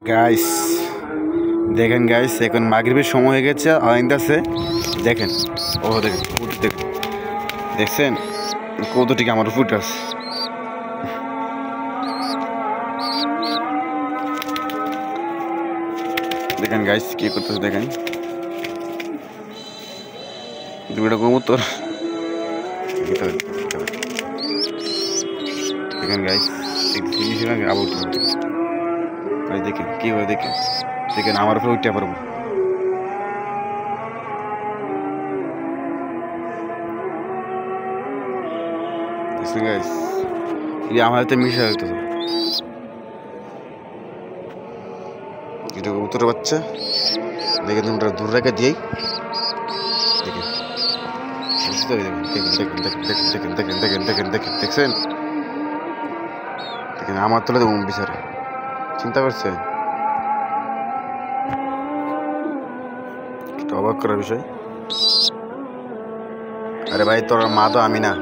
Guys দেখেন guys, এখন মাগরিবের সময় হয়ে গেছে, আইন্দাছে দেখেন। ও দেখেন দেখেন, দেখছেন কৌতুটিকে আমার উপর আছে। দেখেন গাইস কি করতেছে, দেখেন দুটো কবুতর। দেখেন গাইস আবার দেখেন কি করে, দেখেন দেখেন আমার উপরে উঠতে পারবো। গাইস আমার হাতে মিশে হইতো, এটা কবুতরের বাচ্চা। দেখেন তোমরা দূর রেখে দিয়েই দেখেন দেখেন দেখেন দেখেন দেখেন দেখেন দেখছেন, দেখেন আমার তোলে দেখুন বিচারে, চিন্তা করছেন? অবাক করার বিষয়। আরে ভাই তোর মা তো আমি না।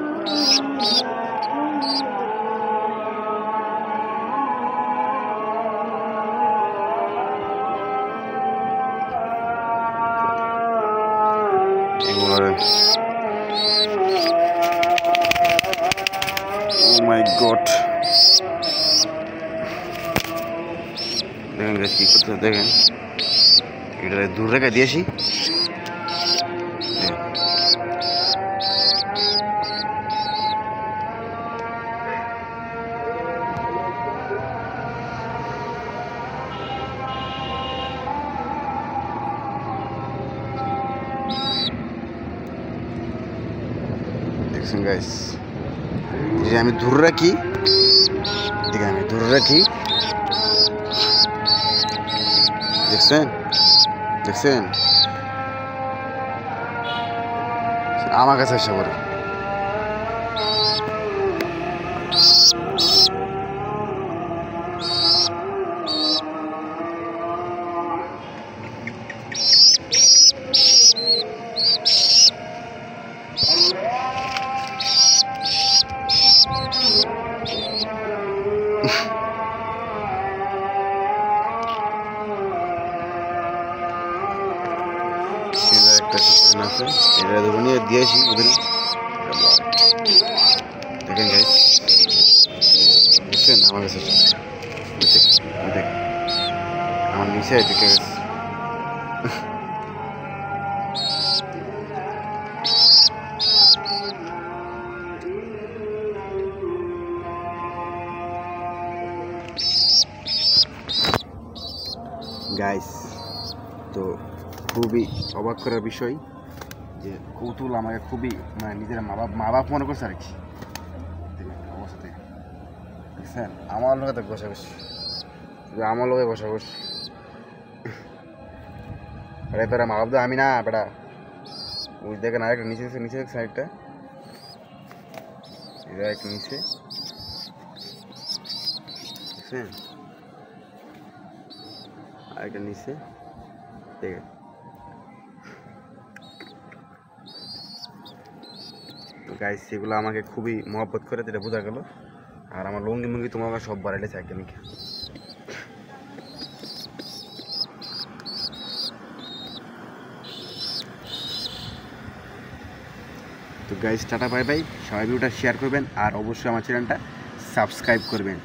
Oh my God! দেখেন কি করতে, দেখেন এটা দূর রেখে দিয়েছি। দেখছেন গাইস, যে আমি দূর রাখি, দেখেন আমি দূর রাখি, দেখছেন দেখছেন আমার কাছে এসে পড়ে। একটা সিস্টেম আছে, এটা ধরে নিয়ে দিয়েছি ওদের। দেখেন গাইস, দেখছেন আমার কাছে দেখ আমার নিচে দেখে গেছে। গাইস তো খুবই অবাক করার বিষয় যে কৌতুল আমাকে খুবই মানে নিজের মা বাপ মনে করছে আর কি। অবস্থা থেকে দেখছেন আমার লোকে তো বসে বসে, আমার লোকে বসে বসে। আরে বেড়া মা বাপ তো আমি না বেড়া। ওই দেখেন আরেকটা নিচে নিচে সাইডটা, এটা একটা নিচে দেখছেন, আরেকটা নিচে দেখেন। গাইস সেগুলো আমাকে খুবই মহব্বত করে, যেটা বোঝা গেল। আর আমার লুঙ্গি মুঙ্গি তোমাকে সব বাড়াইলেছে একদম। তো গাইস টাটা বাই বাই, সবাই ভিডিওটা শেয়ার করবেন আর অবশ্যই আমার চ্যানেলটা সাবস্ক্রাইব করবেন।